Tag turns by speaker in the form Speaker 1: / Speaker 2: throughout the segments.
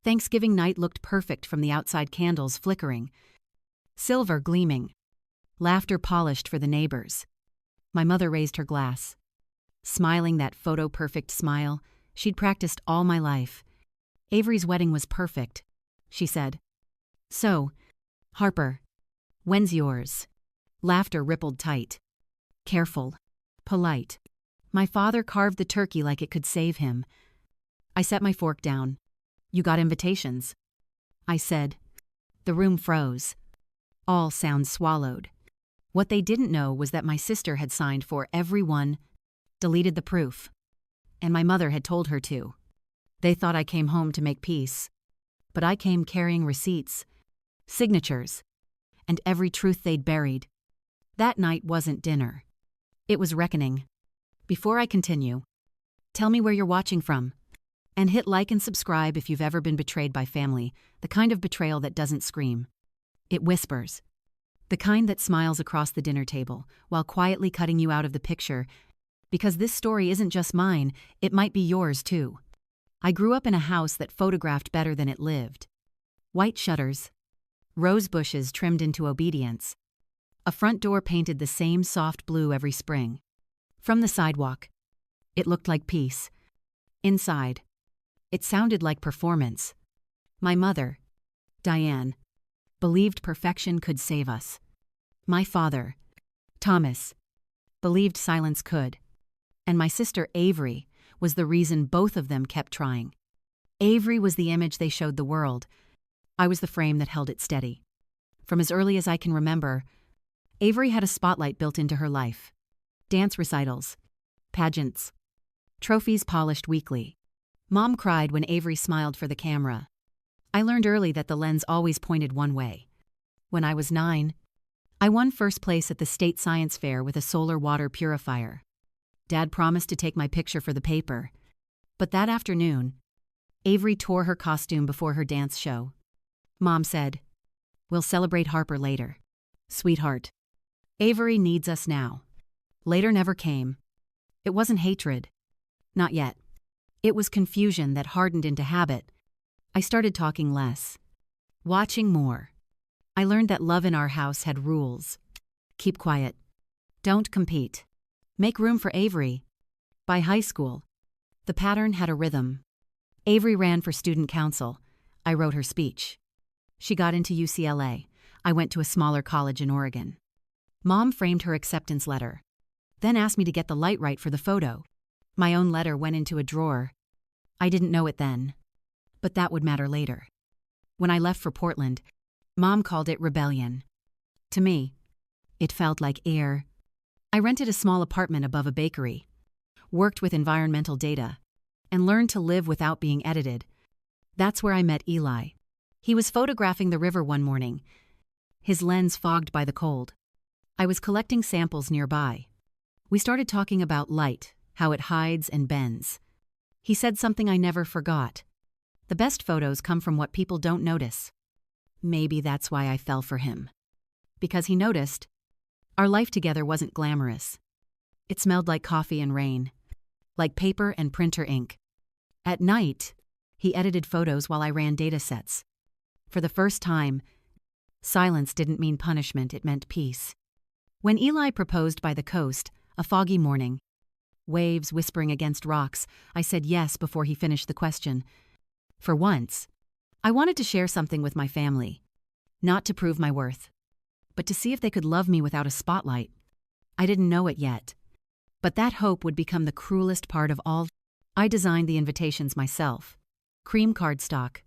Speaker 1: Thanksgiving night looked perfect from the outside candles flickering, silver gleaming, laughter polished for the neighbors. My mother raised her glass, smiling that photo-perfect smile she'd practiced all my life. Avery's wedding was perfect, she said. So, Harper, when's yours? Laughter rippled tight. Careful, polite. My father carved the turkey like it could save him. I set my fork down. You got invitations, I said. The room froze. All sounds swallowed. What they didn't know was that my sister had signed for every one, deleted the proof, and my mother had told her to. They thought I came home to make peace, but I came carrying receipts, signatures, and every truth they'd buried. That night wasn't dinner. It was reckoning. Before I continue, tell me where you're watching from. And hit like and subscribe if you've ever been betrayed by family, the kind of betrayal that doesn't scream. It whispers. The kind that smiles across the dinner table while quietly cutting you out of the picture, because this story isn't just mine, it might be yours too. I grew up in a house that photographed better than it lived. White shutters, rose bushes trimmed into obedience, a front door painted the same soft blue every spring. From the sidewalk, it looked like peace. Inside, it sounded like performance. My mother, Diane, believed perfection could save us. My father, Thomas, believed silence could. And my sister Avery was the reason both of them kept trying. Avery was the image they showed the world. I was the frame that held it steady. From as early as I can remember, Avery had a spotlight built into her life. Dance recitals, pageants, trophies polished weekly. Mom cried when Avery smiled for the camera. I learned early that the lens always pointed one way. When I was 9, I won first place at the state science fair with a solar water purifier. Dad promised to take my picture for the paper. But that afternoon, Avery tore her costume before her dance show. Mom said, "We'll celebrate Harper later. Sweetheart, Avery needs us now." Later never came. It wasn't hatred. Not yet. It was confusion that hardened into habit. I started talking less, watching more. I learned that love in our house had rules. Keep quiet. Don't compete. Make room for Avery. By high school, the pattern had a rhythm. Avery ran for student council. I wrote her speech. She got into UCLA. I went to a smaller college in Oregon. Mom framed her acceptance letter, then asked me to get the light right for the photo. My own letter went into a drawer. I didn't know it then, but that would matter later. When I left for Portland, Mom called it rebellion. To me, it felt like air. I rented a small apartment above a bakery, worked with environmental data, and learned to live without being edited. That's where I met Eli. He was photographing the river one morning, his lens fogged by the cold. I was collecting samples nearby. We started talking about light, how it hides and bends. He said something I never forgot. The best photos come from what people don't notice. Maybe that's why I fell for him. Because he noticed. Our life together wasn't glamorous. It smelled like coffee and rain, like paper and printer ink. At night, he edited photos while I ran data sets. For the first time, silence didn't mean punishment, it meant peace. When Eli proposed by the coast, a foggy morning, waves whispering against rocks, I said yes before he finished the question. For once, I wanted to share something with my family, not to prove my worth, but to see if they could love me without a spotlight. I didn't know it yet, but that hope would become the cruelest part of all. I designed the invitations myself. Cream cardstock,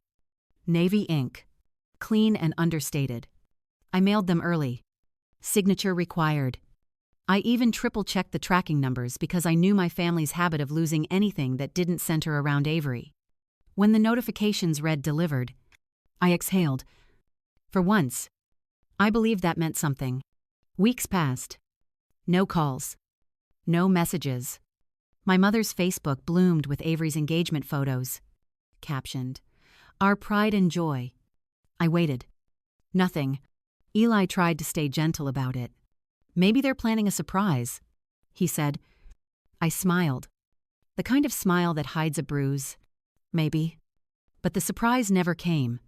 Speaker 1: navy ink, clean and understated. I mailed them early. Signature required. I even triple-checked the tracking numbers because I knew my family's habit of losing anything that didn't center around Avery. When the notifications read delivered, I exhaled. For once, I believed that meant something. Weeks passed. No calls. No messages. My mother's Facebook bloomed with Avery's engagement photos. Captioned, "Our pride and joy." I waited. Nothing. Eli tried to stay gentle about it. "Maybe they're planning a surprise," he said. I smiled. The kind of smile that hides a bruise. Maybe. But the surprise never came.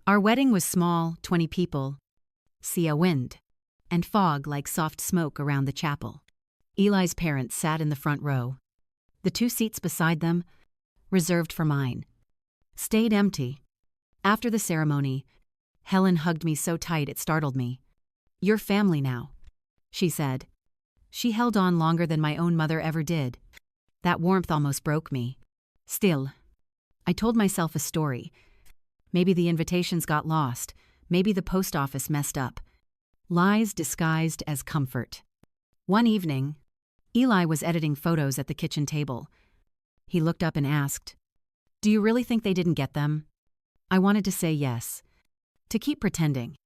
Speaker 1: Our wedding was small, 20 people, sea wind, and fog like soft smoke around the chapel. Eli's parents sat in the front row. The 2 seats beside them, reserved for mine, stayed empty. After the ceremony, Helen hugged me so tight it startled me. "You're family now," she said. She held on longer than my own mother ever did. That warmth almost broke me. Still, I told myself a story. Maybe the invitations got lost. Maybe the post office messed up. Lies disguised as comfort. One evening, Eli was editing photos at the kitchen table. He looked up and asked, "Do you really think they didn't get them?" I wanted to say yes, to keep pretending,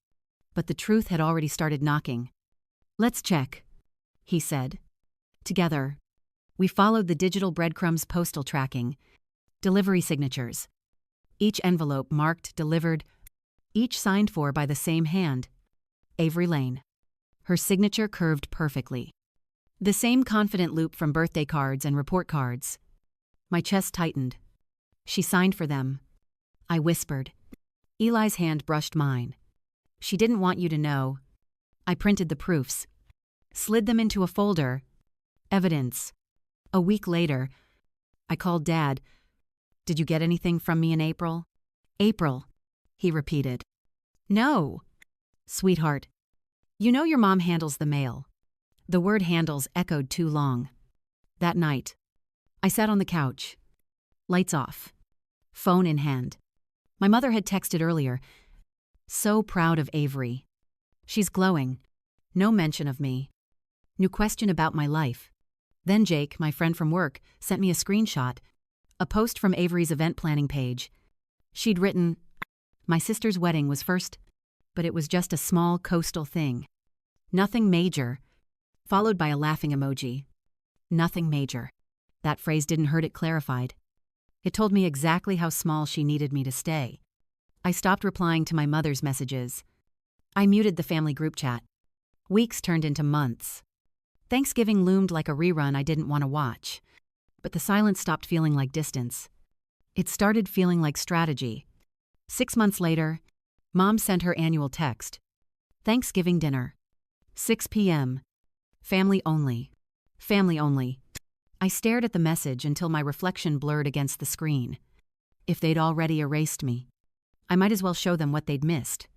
Speaker 1: but the truth had already started knocking. "Let's check," he said. Together, we followed the digital breadcrumbs postal tracking, delivery signatures. Each envelope marked delivered, each signed for by the same hand, Avery Lane. Her signature curved perfectly. The same confident loop from birthday cards and report cards. My chest tightened. She signed for them. I whispered. Eli's hand brushed mine. "She didn't want you to know." I printed the proofs, slid them into a folder. Evidence. A week later, I called Dad. "Did you get anything from me in April?" "April," he repeated. "No. Sweetheart, you know your mom handles the mail." The word handles echoed too long. That night, I sat on the couch, lights off, phone in hand. My mother had texted earlier. "So proud of Avery. She's glowing. No mention of me. No question about my life." Then Jake, my friend from work, sent me a screenshot, a post from Avery's event planning page. She'd written, "My sister's wedding was first, but it was just a small coastal thing. Nothing major," followed by a laughing emoji. Nothing major. That phrase didn't hurt, it clarified. It told me exactly how small she needed me to stay. I stopped replying to my mother's messages. I muted the family group chat. Weeks turned into months. Thanksgiving loomed like a rerun I didn't want to watch. But the silence stopped feeling like distance. It started feeling like strategy. 6 months later, Mom sent her annual text. "Thanksgiving dinner. 6 p.m. Family only. Family only." I stared at the message until my reflection blurred against the screen. If they'd already erased me, I might as well show them what they'd missed.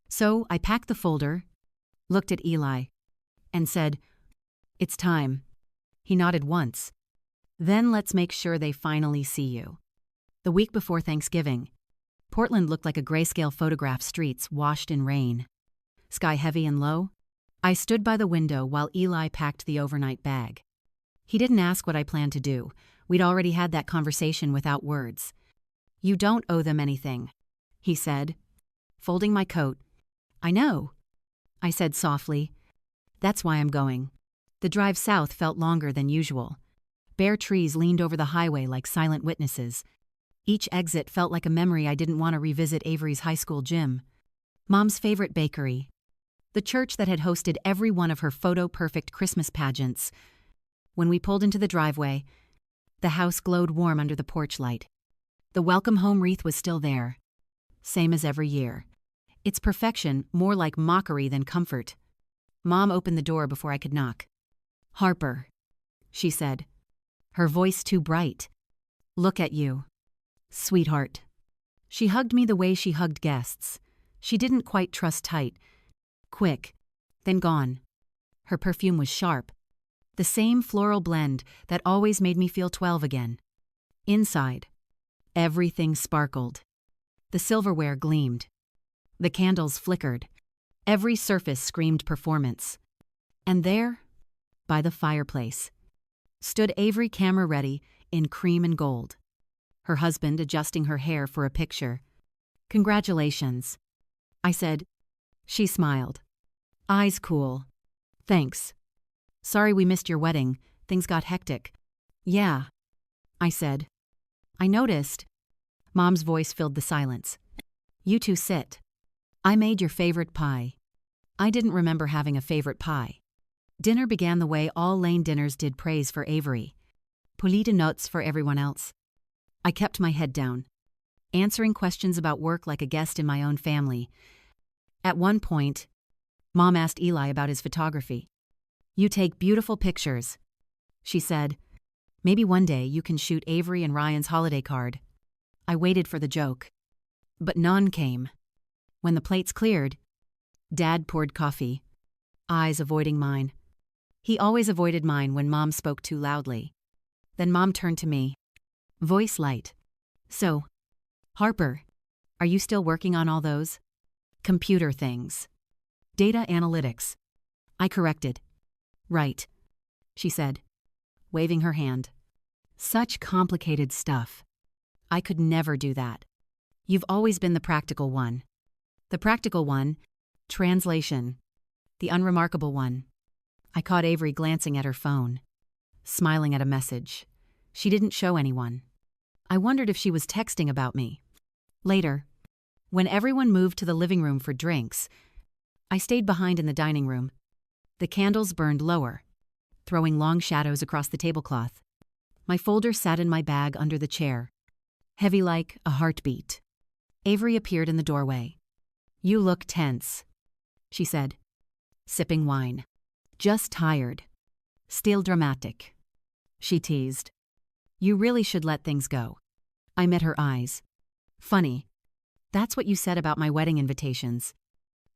Speaker 1: So I packed the folder, looked at Eli, and said, "It's time." He nodded once. "Then let's make sure they finally see you." The week before Thanksgiving, Portland looked like a grayscale photograph, streets washed in rain. Sky heavy and low. I stood by the window while Eli packed the overnight bag. He didn't ask what I planned to do. We'd already had that conversation without words. "You don't owe them anything," he said, folding my coat. "I know," I said softly. "That's why I'm going." The drive south felt longer than usual. Bare trees leaned over the highway like silent witnesses. Each exit felt like a memory I didn't want to revisit. Avery's high school gym, Mom's favorite bakery, the church that had hosted every one of her photo-perfect Christmas pageants. When we pulled into the driveway, the house glowed warm under the porch light. The welcome home wreath was still there, same as every year. Its perfection more like mockery than comfort. Mom opened the door before I could knock. "Harper," she said, her voice too bright. "Look at you. Sweetheart." She hugged me the way she hugged guests. She didn't quite trust tight. Quick, then gone. Her perfume was sharp. The same floral blend that always made me feel 12 again. Inside, everything sparkled. The silverware gleamed. The candles flickered. Every surface screamed performance. And there, by the fireplace, stood Avery, camera ready, in cream and gold. Her husband adjusting her hair for a picture. "Congratulations," I said. She smiled. Eyes cool. "Thanks. Sorry we missed your wedding. Things got hectic." "Yeah," I said. "I noticed." Mom's voice filled the silence. "You two sit. I made your favorite pie." I didn't remember having a favorite pie. Dinner began the way all Lane dinners did, praise for Avery. Poulet de notes for everyone else. I kept my head down. answering questions about work like a guest in my own family. At one point, Mom asked Eli about his photography. "You take beautiful pictures," she said. "Maybe one day you can shoot Avery and Ryan's holiday card." I waited for the joke. But none came. When the plates cleared, Dad poured coffee, eyes avoiding mine. He always avoided mine when Mom spoke too loudly. Then Mom turned to me, voice light. "So, Harper, are you still working on all those computer things? Data analytics?" I corrected. "Right," she said, waving her hand. "Such complicated stuff. I could never do that. You've always been the practical one." The practical one, translation. The unremarkable one. I caught Avery glancing at her phone, smiling at a message. She didn't show anyone. I wondered if she was texting about me. Later, when everyone moved to the living room for drinks, I stayed behind in the dining room. The candles burned lower, throwing long shadows across the tablecloth. My folder sat in my bag under the chair, heavy like a heartbeat. Avery appeared in the doorway. "You look tense," she said, sipping wine. "Just tired. Still dramatic," she teased. "You really should let things go." I met her eyes. "Funny. That's what you said about my wedding invitations."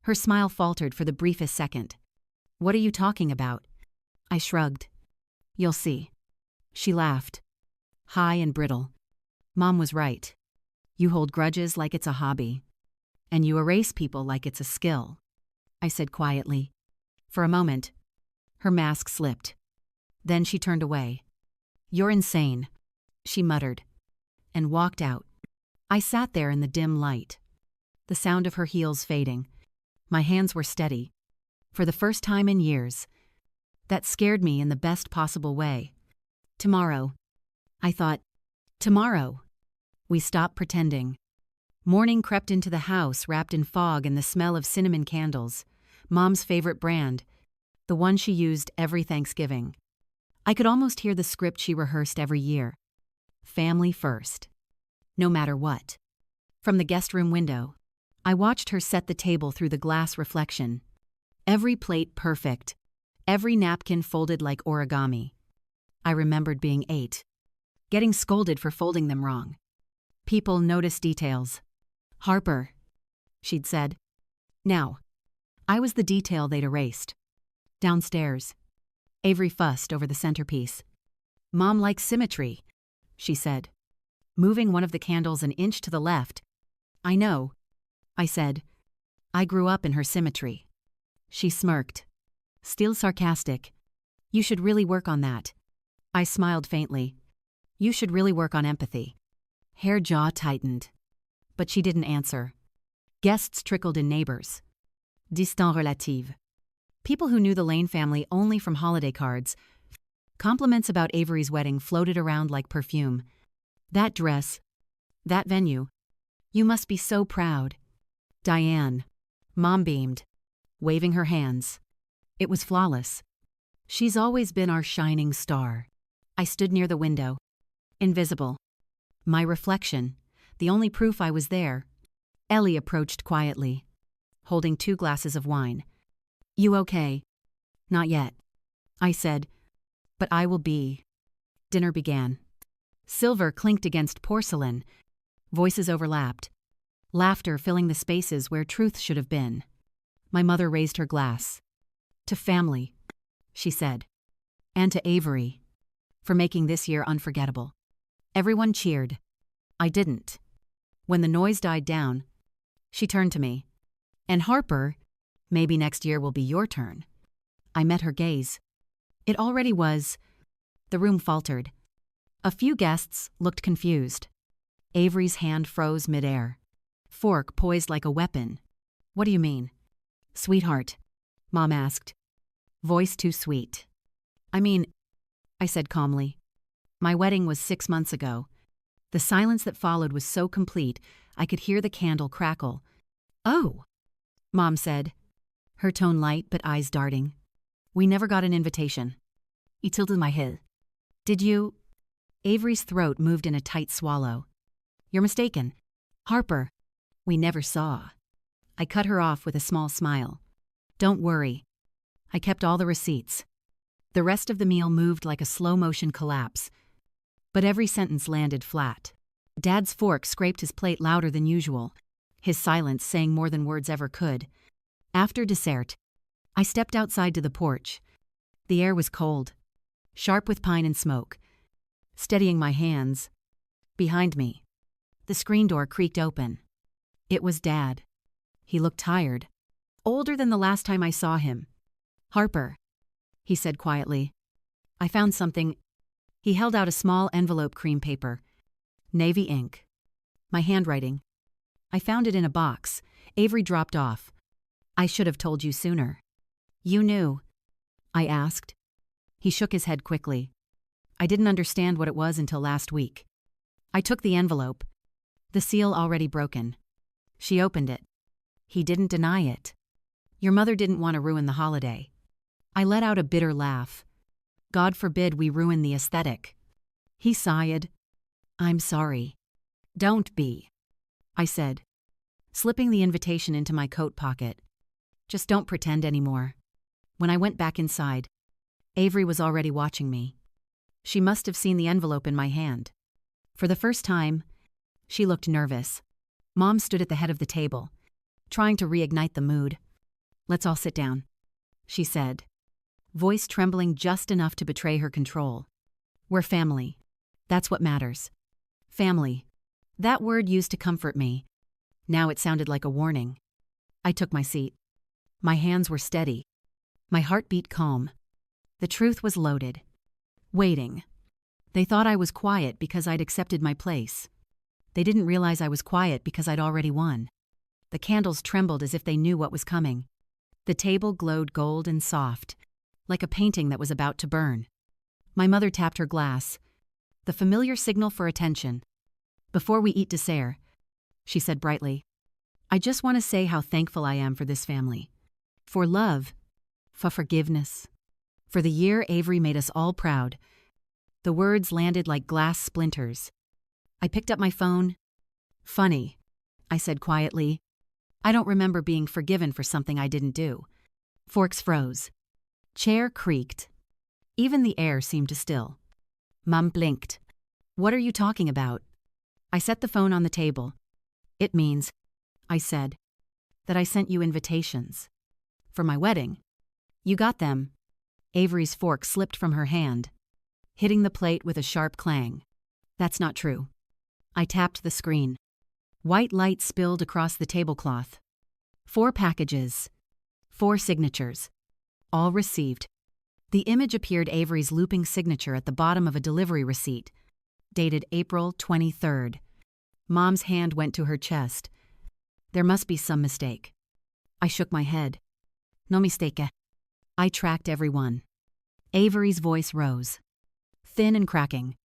Speaker 1: Her smile faltered for the briefest second. "What are you talking about?" I shrugged. "You'll see." She laughed, high and brittle. "Mom was right. You hold grudges like it's a hobby, and you erase people like it's a skill," I said quietly. For a moment, her mask slipped. Then she turned away. "You're insane," she muttered, and walked out. I sat there in the dim light, the sound of her heels fading. My hands were steady. For the first time in years. That scared me in the best possible way. Tomorrow, I thought. Tomorrow. We stopped pretending. Morning crept into the house wrapped in fog and the smell of cinnamon candles, Mom's favorite brand, the one she used every Thanksgiving. I could almost hear the script she rehearsed every year. Family first. No matter what. From the guest room window, I watched her set the table through the glass reflection. Every plate perfect, every napkin folded like origami. I remembered being 8, getting scolded for folding them wrong. People notice details. "Harper," she'd said. Now, I was the detail they'd erased. Downstairs, Avery fussed over the centerpiece. "Mom likes symmetry," she said, moving one of the candles an inch to the left. "I know," I said. "I grew up in her symmetry." She smirked, still sarcastic. "You should really work on that." I smiled faintly. "You should really work on empathy." Her jaw tightened. But she didn't answer. Guests trickled in, neighbors. Distant relative. People who knew the Lane family only from holiday cards. Compliments about Avery's wedding floated around like perfume. "That dress. That venue. You must be so proud." "Diane." Mom beamed, waving her hands. "It was flawless. She's always been our shining star." I stood near the window. Invisible. My reflection, the only proof I was there. Ellie approached quietly, holding 2 glasses of wine. "You okay?" "Not yet," I said, "but I will be." Dinner began. Silver clinked against porcelain. Voices overlapped. Laughter filling the spaces where truth should have been. My mother raised her glass. "To family," she said. "And to Avery, for making this year unforgettable." Everyone cheered. I didn't. When the noise died down, she turned to me. "And Harper, maybe next year will be your turn." I met her gaze. It already was. The room faltered. A few guests looked confused. Avery's hand froze midair. Fork poised like a weapon. "What do you mean?" "Sweetheart," Mom asked. Voice too sweet. "I mean," I said calmly. "My wedding was 6 months ago." The silence that followed was so complete, I could hear the candle crackle. "Oh," Mom said, her tone light but eyes darting. "We never got an invitation." I tilted my head. "Did you?" Avery's throat moved in a tight swallow. "You're mistaken. Harper, we never saw. I cut her off with a small smile. Don't worry. I kept all the receipts. The rest of the meal moved like a slow-motion collapse, but every sentence landed flat. Dad's fork scraped his plate louder than usual, his silence saying more than words ever could. After dessert, I stepped outside to the porch. The air was cold, sharp with pine and smoke. Steadying my hands, behind me, the screen door creaked open. It was Dad. He looked tired, older than the last time I saw him. Harper, he said quietly. I found something. He held out a small envelope, cream paper, navy ink. My handwriting. I found it in a box. Avery dropped off. I should have told you sooner. You knew? I asked. He shook his head quickly. I didn't understand what it was until last week. I took the envelope, the seal already broken. She opened it. He didn't deny it. Your mother didn't want to ruin the holiday. I let out a bitter laugh. God forbid we ruin the aesthetic. He sighed. I'm sorry. Don't be, I said, slipping the invitation into my coat pocket. Just don't pretend anymore. When I went back inside, Avery was already watching me. She must have seen the envelope in my hand. For the first time, she looked nervous. Mom stood at the head of the table, trying to reignite the mood. Let's all sit down, she said, voice trembling just enough to betray her control. We're family. That's what matters. Family. That word used to comfort me. Now it sounded like a warning. I took my seat. My hands were steady. My heart beat calm. The truth was loaded. Waiting. They thought I was quiet because I'd accepted my place. They didn't realize I was quiet because I'd already won. The candles trembled as if they knew what was coming. The table glowed gold and soft, like a painting that was about to burn. My mother tapped her glass, the familiar signal for attention. Before we eat dessert, she said brightly, I just want to say how thankful I am for this family. For love, for forgiveness, for the year Avery made us all proud. The words landed like glass splinters. I picked up my phone. Funny, I said quietly. I don't remember being forgiven for something I didn't do. Forks froze. Chair creaked. Even the air seemed to still. Mom blinked. What are you talking about? I set the phone on the table. It means, I said, that I sent you invitations. For my wedding. You got them. Avery's fork slipped from her hand, hitting the plate with a sharp clang. That's not true. I tapped the screen. White light spilled across the tablecloth. 4 packages. 4 signatures. All received. The image appeared Avery's looping signature at the bottom of a delivery receipt, dated April 23rd. Mom's hand went to her chest. There must be some mistake. I shook my head. No mistake. I tracked everyone. Avery's voice rose, thin and cracking.